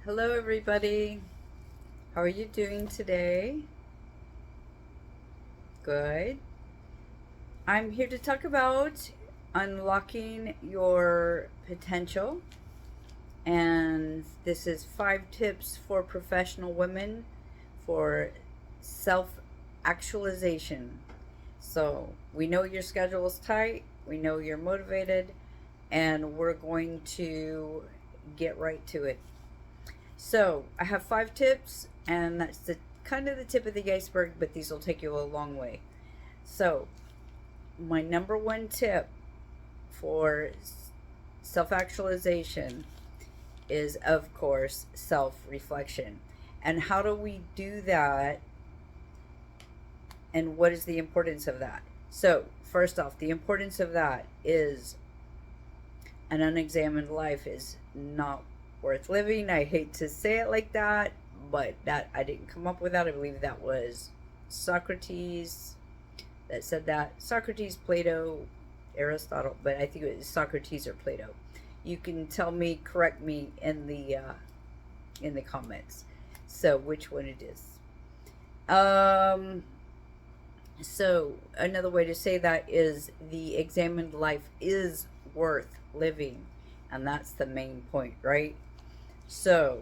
Hello, everybody. How are you doing today? Good. I'm here to talk about unlocking your potential, and this is 5 tips for professional women for self actualization. So, we know your schedule is tight, we know you're motivated, and we're going to get right to it. So I have 5 tips, and that's the kind of the tip of the iceberg, but these will take you a long way. So my number one tip for self actualization is, of course, self reflection. And how do we do that? And what is the importance of that? So, first off, the importance of that is an unexamined life is not worth living. I hate to say it like that, but that I didn't come up with that. I believe that was Socrates that said that. Socrates, Plato, Aristotle, but I think it was Socrates or Plato. You can tell me, correct me in the comments. So which one it is? Um, so another way to say that is the examined life is worth living, and that's the main point, right? So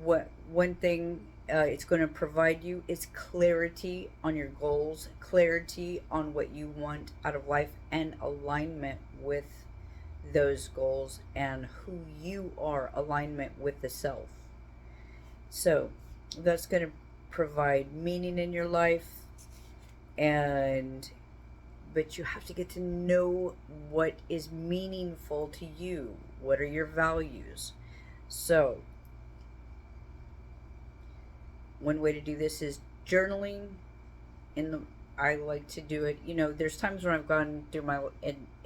what one thing it's going to provide you is clarity on your goals, clarity on what you want out of life, and alignment with those goals and who you are, alignment with the self. So that's going to provide meaning in your life, and but you have to get to know what is meaningful to you. What are your values? So one way to do this is journaling. In the I like to do it. There's times when I've gone through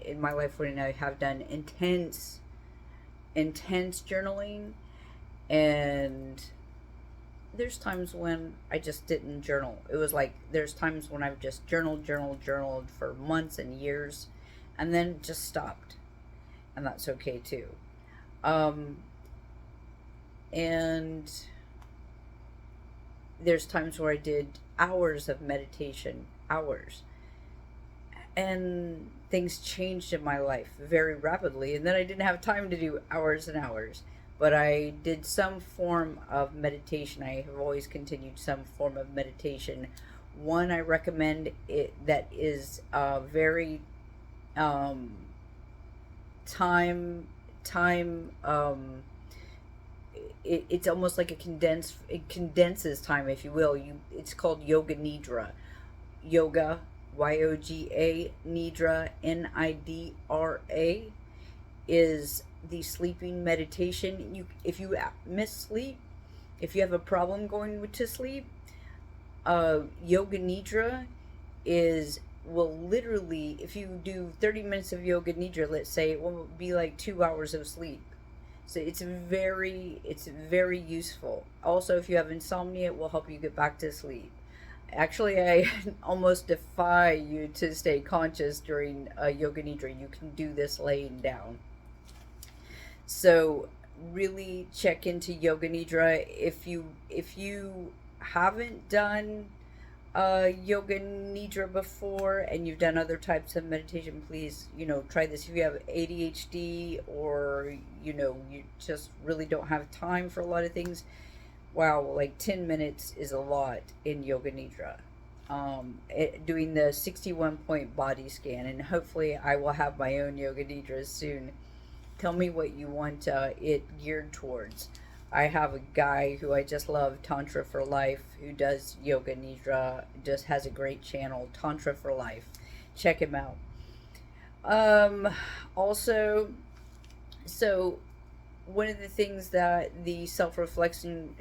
in my life when I have done intense journaling, and there's times when I just didn't journal. It was like there's times when I've just journaled for months and years, and then just stopped, and that's okay too. Um, and there's times where I did hours of meditation, hours, and things changed in my life very rapidly. And then I didn't have time to do hours and hours, but I did some form of meditation. I have always continued some form of meditation. One I recommend it that is very um, time time it's almost like it condenses time, if you will. It's called yoga nidra. Yoga, yoga, nidra, nidra, is the sleeping meditation. If you miss sleep, if you have a problem going to sleep, yoga nidra is will literally, if you do 30 minutes of yoga nidra, let's say, it will be like 2 hours of sleep. So it's very useful. Also, if you have insomnia, it will help you get back to sleep. Actually, I almost defy you to stay conscious during yoga nidra. You can do this laying down. So really check into yoga nidra. If you haven't done yoga nidra before and you've done other types of meditation, please, try this. If you have ADHD, or you just really don't have time for a lot of things, wow, like 10 minutes is a lot in yoga nidra. Doing the 61 point body scan, and hopefully I will have my own yoga nidras soon. Tell me what you want it geared towards. I have a guy who I just love, Tantra for Life, who does yoga nidra, just has a great channel, Tantra for Life. Check him out. Um, Also, so one of the things that the self reflection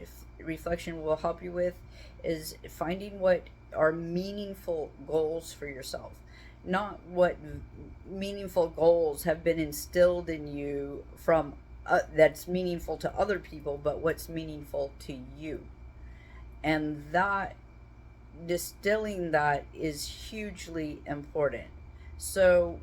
will help you with is finding what are meaningful goals for yourself, not what meaningful goals have been instilled in you from that's meaningful to other people, but what's meaningful to you. And that distilling that is hugely important. So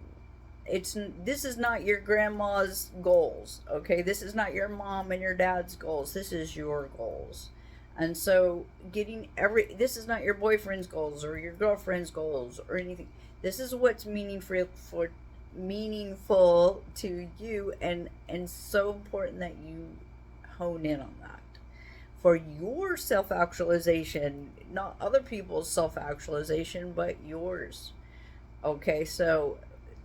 it's this is not your grandma's goals, okay? This is not your mom and your dad's goals. This is your goals. And so getting every this is not your boyfriend's goals or your girlfriend's goals or anything. This is what's meaningful to you, and so important that you hone in on that for your self-actualization, not other people's self-actualization, but yours. Okay, so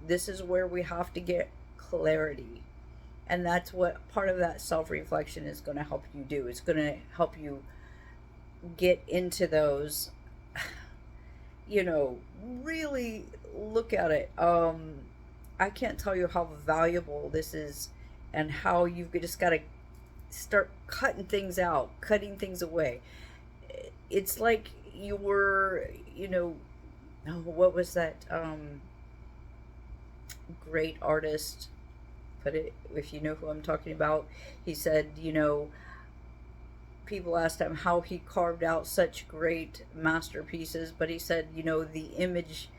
this is where we have to get clarity. And that's what part of that self reflection is going to help you do. It's going to help you get into those, you know, really look at it. I can't tell you how valuable this is and how you've just got to start cutting things out, cutting things away. It's like you were, oh, what was that great artist put it, if you know who I'm talking about? He said, people asked him how he carved out such great masterpieces, but he said, the image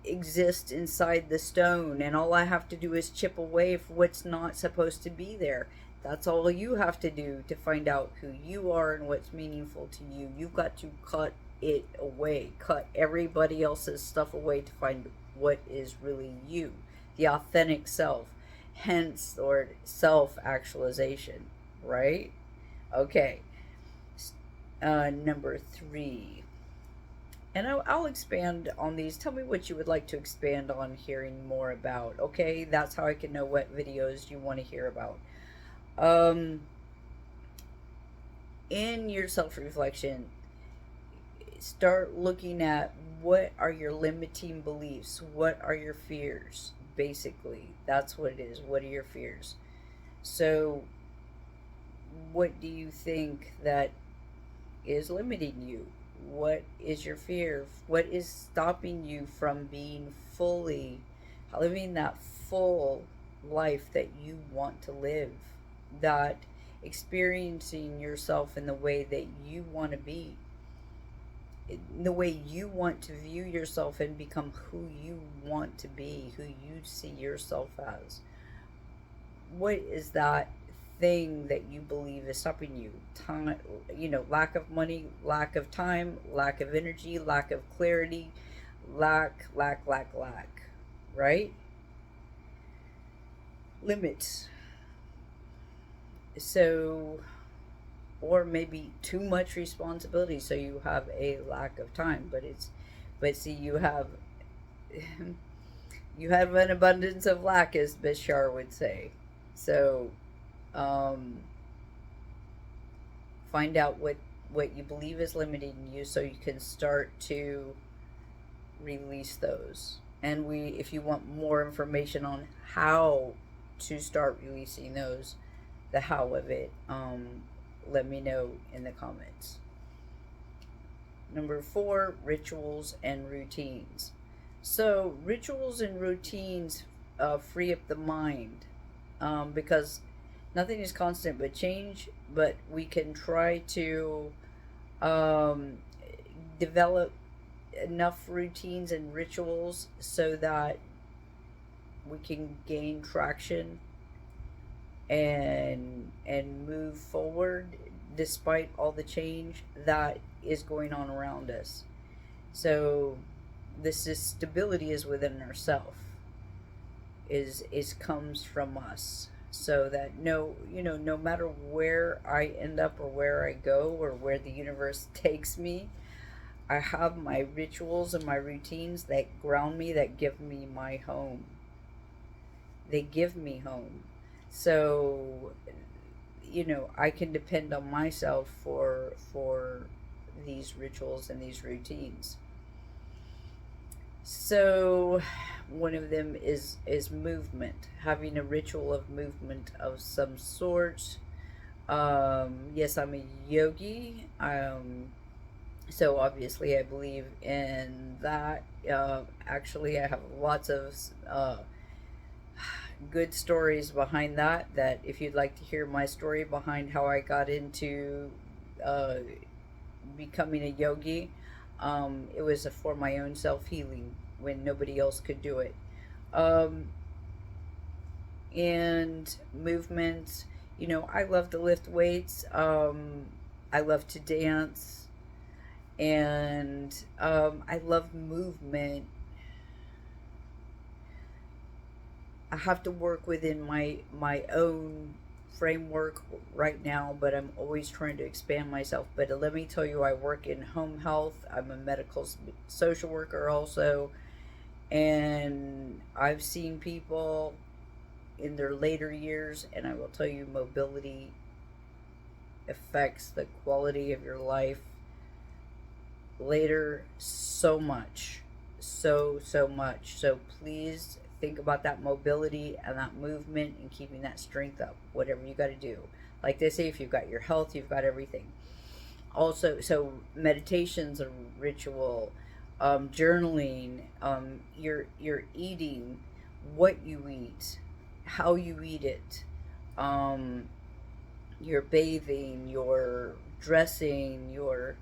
exists inside the stone, and all I have to do is chip away for what's not supposed to be there. That's all you have to do to find out who you are and what's meaningful to you. You've got to cut it away, cut everybody else's stuff away to find what is really you, the authentic self. Hence, or self actualization, right? Okay. Number 3. And I'll expand on these. Tell me what you would like to expand on hearing more about. Okay, that's how I can know what videos you want to hear about. Um, in your self reflection, start looking at what are your limiting beliefs, what are your fears. Basically, that's what it is. What are your fears? So, what do you think that is limiting you? What is your fear? What is stopping you from being fully living that full life that you want to live? That experiencing yourself in the way that you want to be, in the way you want to view yourself and become who you want to be, who you see yourself as. What is that thing that you believe is stopping you? Time, lack of money, lack of time, lack of energy, lack of clarity, lack, right? Limits. So, or maybe too much responsibility, so you have a lack of time, but see, you have you have an abundance of lack, as Bashar would say. So, um, find out what you believe is limiting you, so you can start to release those. And if you want more information on how to start releasing those, the how of it, let me know in the comments. Number 4, rituals and routines. So rituals and routines free up the mind, because nothing is constant but change, but we can try to um, develop enough routines and rituals so that we can gain traction and move forward despite all the change that is going on around us. So this is stability is within ourself, is comes from us, so that no matter where I end up or where I go or where the universe takes me, I have my rituals and my routines that ground me, that give me my home. They give me home. So, I can depend on myself for these rituals and these routines. So, one of them is movement, having a ritual of movement of some sort. Yes, I'm a yogi. So obviously, I believe in that. Actually, I have lots of good stories behind that. That if you'd like to hear my story behind how I got into uh, becoming a yogi, it was for my own self healing when nobody else could do it. Um, and movement. You know, I love to lift weights. I love to dance, and I love movement. I have to work within my own framework right now, but I'm always trying to expand myself. But let me tell you, I work in home health. I'm a medical social worker also, and I've seen people in their later years, and I will tell you, mobility affects the quality of your life later so much, so much. So please think about that mobility and that movement and keeping that strength up, whatever you got to do. Like they say, if you've got your health, you've got everything. Also, so meditation's a ritual. Journaling, you're eating, what you eat, how you eat it, um, your bathing, your dressing, your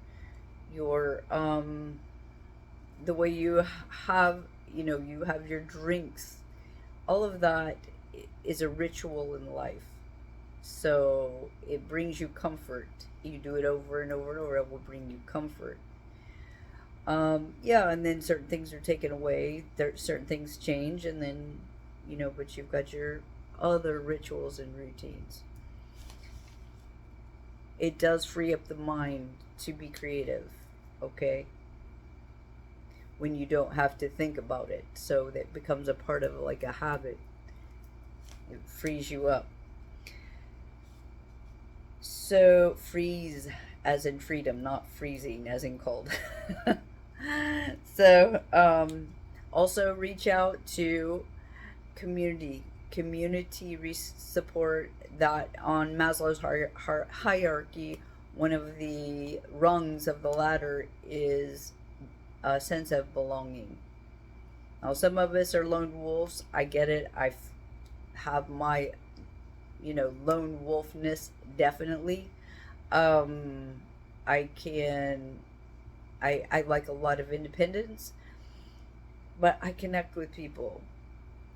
the way you have, you have your drinks. All of that is a ritual in life. So it brings you comfort. You do it over and over and over, it will bring you comfort. Yeah, and then certain things are taken away, there certain things change, and then, but you've got your other rituals and routines. It does free up the mind to be creative, okay? When you don't have to think about it. So that becomes a part of like a habit. It frees you up. So, freeze as in freedom, not freezing as in cold. So, also reach out to community support. That on Maslow's hierarchy, one of the rungs of the ladder is a sense of belonging. Now, some of us are lone wolves. I get it. Have my, lone wolfness, definitely. Um, I can, I like a lot of independence, but I connect with people.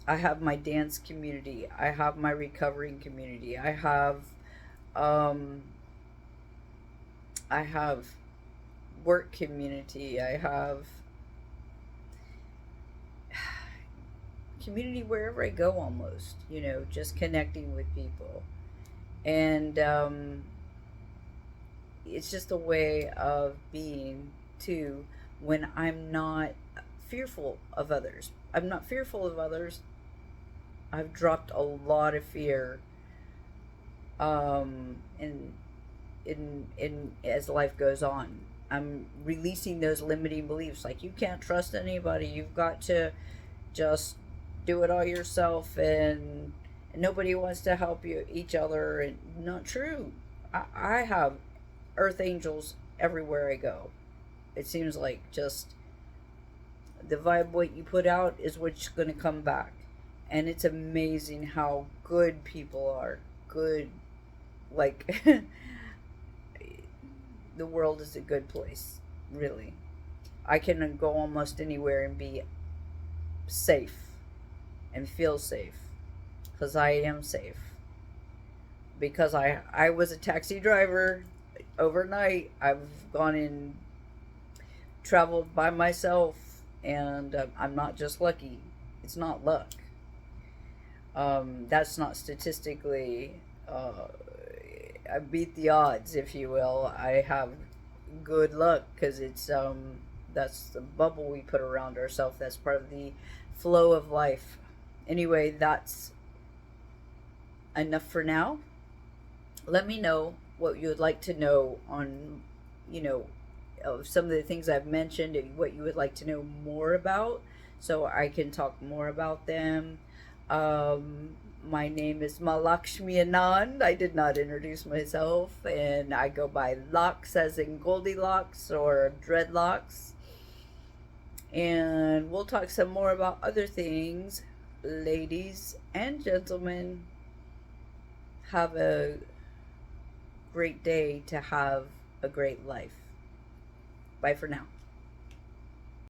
I have my dance community. I have my recovering community. Um, I have work community. I have community wherever I go, almost, just connecting with people. And it's just a way of being, too, when I'm not fearful of others. I'm not fearful of others. I've dropped a lot of fear, in as life goes on. I'm releasing those limiting beliefs, like you can't trust anybody. You've got to just do it all yourself, and nobody wants to help you each other. And not true. I have earth angels everywhere I go. It seems like just the vibe what you put out is what's going to come back, and it's amazing how good people are. Good, like the world is a good place, really. I can go almost anywhere and be safe and feel safe because I am safe. Because I was a taxi driver overnight. I've gone in, traveled by myself, and I'm not just lucky. It's not luck. That's not statistically. I beat the odds, if you will. I have good luck because that's the bubble we put around ourselves. That's part of the flow of life. Anyway, that's enough for now. Let me know what you would like to know on, you know, some of the things I've mentioned and what you would like to know more about, so I can talk more about them. My name is Malakshmi Anand. I did not introduce myself, and I go by Locks, as in Goldilocks or Dreadlocks. And we'll talk some more about other things. Ladies and gentlemen, have a great day to have a great life. Bye for now.